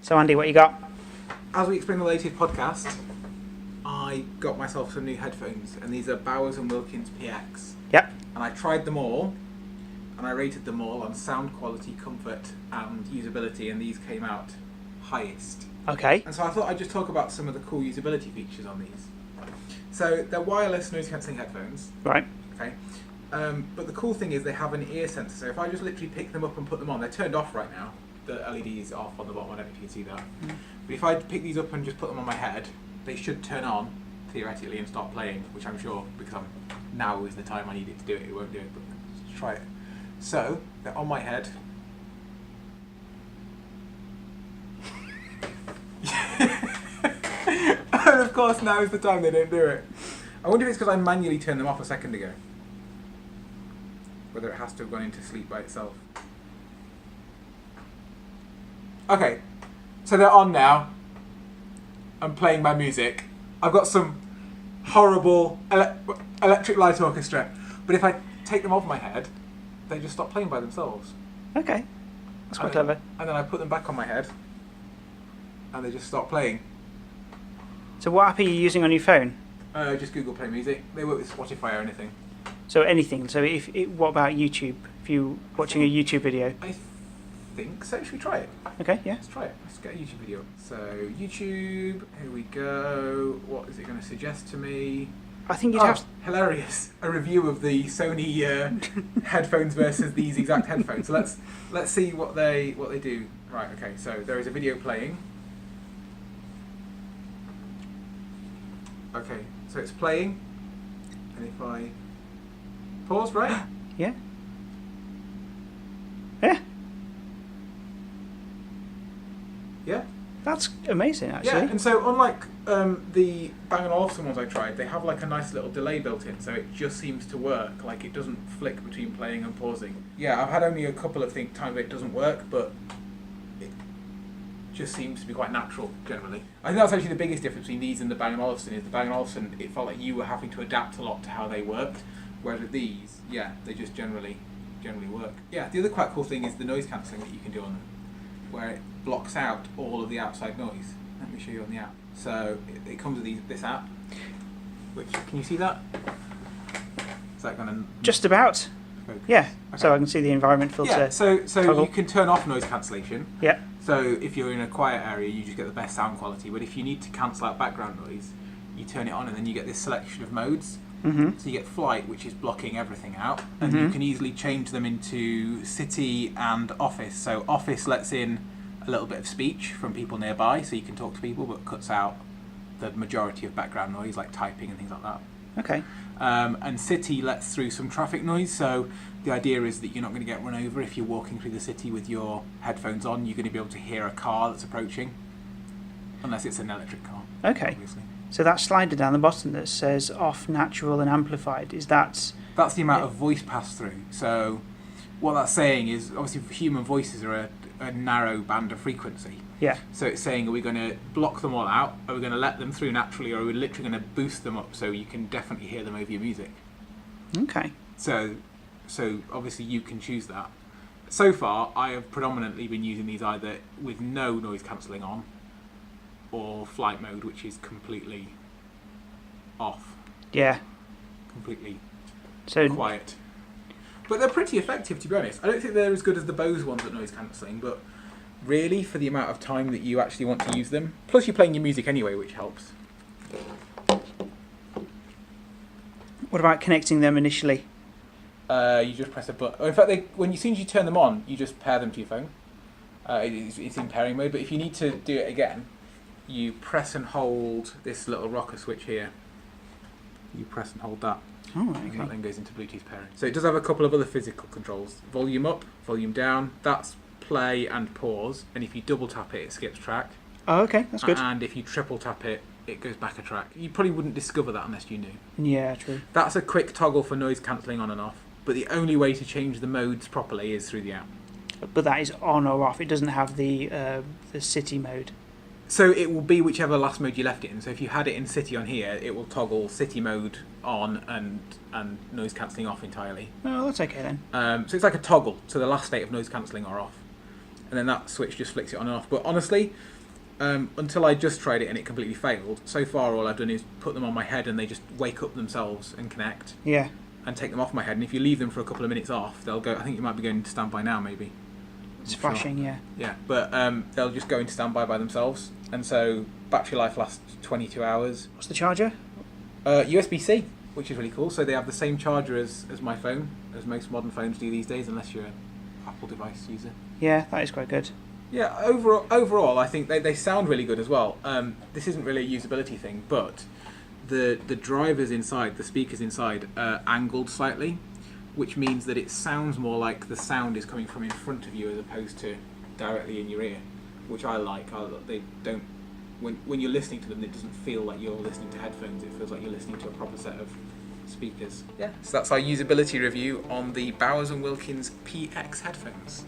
So Andy, what you got? As we explained in the latest podcast, I got myself some new headphones, and these are Bowers and Wilkins PX. Yep. And I tried them all, and I rated them all on sound quality, comfort, and usability, and these came out highest. Okay. And so I thought I'd just talk about some of the cool usability features on these. So they're wireless noise cancelling headphones. Right. Okay. But the cool thing is they have an ear sensor. So if I just literally pick them up and put them on, they're turned off right now. The LED is off on the bottom. I don't know if you can see that. But if I pick these up and just put them on my head, they should turn on theoretically and start playing, which I'm sure, because now is the time I need it to do it. It won't do it, but let's try it. So they're on my head. And of course now is the time they don't do it. I wonder if it's because I manually turned them off a second ago. Whether it has to have gone into sleep by itself. Okay, so they're on now. I'm playing my music. I've got some horrible electric light orchestra, but if I take them off my head, they just stop playing by themselves. Okay. That's quite clever. And then I put them back on my head, and they just stop playing. So what app are you using on your phone? Just Google Play Music. They work with Spotify or anything. So anything. So what about YouTube? If you're watching a YouTube video? I think so. Should we try it? Okay, yeah. Let's try it. Let's get a YouTube video. So YouTube, here we go. What is it going to suggest to me? I think you'd have... Hilarious. A review of the Sony headphones versus these exact headphones. So let's see what they do. Right, okay, so there is a video playing. Okay, so it's playing. And if I pause, right? Yeah. Yeah. Yeah. That's amazing, actually. Yeah, and so unlike the Bang & Olufsen ones I tried, they have like a nice little delay built in, so it just seems to work. Like it doesn't flick between playing and pausing. Yeah, I've had only a couple of times where it doesn't work, but it just seems to be quite natural generally. I think that's actually the biggest difference between these and the Bang & Olufsen is the Bang & Olufsen, it felt like you were having to adapt a lot to how they worked, whereas with these, yeah, they just generally work. Yeah, the other quite cool thing is the noise cancelling that you can do on them, where it blocks out all of the outside noise. Let me show you on the app. So it comes with this app, which, can you see that? Is that going to... Just about. Focus? Yeah, okay. So I can see the environment filter. Yeah, so toggle. You can turn off noise cancellation. Yeah. So if you're in a quiet area, you just get the best sound quality. But if you need to cancel out background noise, you turn it on and then you get this selection of modes. Mm-hmm. So you get flight, which is blocking everything out, and you can easily change them into city and office. So office lets in a little bit of speech from people nearby, so you can talk to people, but cuts out the majority of background noise, like typing and things like that. Okay. And city lets through some traffic noise, so the idea is that you're not going to get run over if you're walking through the city with your headphones on. You're going to be able to hear a car that's approaching, unless it's an electric car. Okay. Obviously. So that slider down the bottom that says off, natural and amplified, is that... That's the amount of voice pass-through. So what that's saying is, obviously human voices are a narrow band of frequency. Yeah. So it's saying, are we going to block them all out? Are we going to let them through naturally? Or are we literally going to boost them up so you can definitely hear them over your music? Okay. So obviously you can choose that. So far, I have predominantly been using these either with no noise cancelling on, or flight mode, which is completely off. Yeah. Completely so quiet. But they're pretty effective, to be honest. I don't think they're as good as the Bose ones at noise cancelling, but really, for the amount of time that you actually want to use them, plus you're playing your music anyway, which helps. What about connecting them initially? You just press a button. In fact, as soon as you turn them on, you just pair them to your phone. It's in pairing mode, but if you need to do it again, you press and hold this little rocker switch here. You press and hold that. Oh, okay. And that then goes into Bluetooth pairing. So it does have a couple of other physical controls. Volume up, volume down. That's play and pause. And if you double tap it, it skips track. Oh, okay. That's good. And if you triple tap it, it goes back a track. You probably wouldn't discover that unless you knew. Yeah, true. That's a quick toggle for noise cancelling on and off. But the only way to change the modes properly is through the app. But that is on or off. It doesn't have the city mode. So it will be whichever last mode you left it in. So if you had it in city on here, it will toggle city mode on and noise cancelling off entirely. Oh, that's okay then. So it's like a toggle. So the last state of noise cancelling are off. and then that switch just flicks it on and off. But honestly, until I just tried it and it completely failed, so far all I've done is put them on my head and they just wake up themselves and connect. Yeah. And take them off my head. And if you leave them for a couple of minutes off, they'll go. I think you might be going into standby now, maybe. It's flashing, yeah. Yeah, but they'll just go into standby by themselves, and so battery life lasts 22 hours. What's the charger? USB-C, which is really cool. So they have the same charger as my phone, as most modern phones do these days, unless you're an Apple device user. Yeah, that is quite good. Yeah, overall, I think they sound really good as well. This isn't really a usability thing, but the drivers inside, the speakers inside, are angled slightly, which means that it sounds more like the sound is coming from in front of you as opposed to directly in your ear, which I like. They don't. When you're listening to them, it doesn't feel like you're listening to headphones. It feels like you're listening to a proper set of speakers. Yeah. So that's our usability review on the Bowers & Wilkins PX headphones.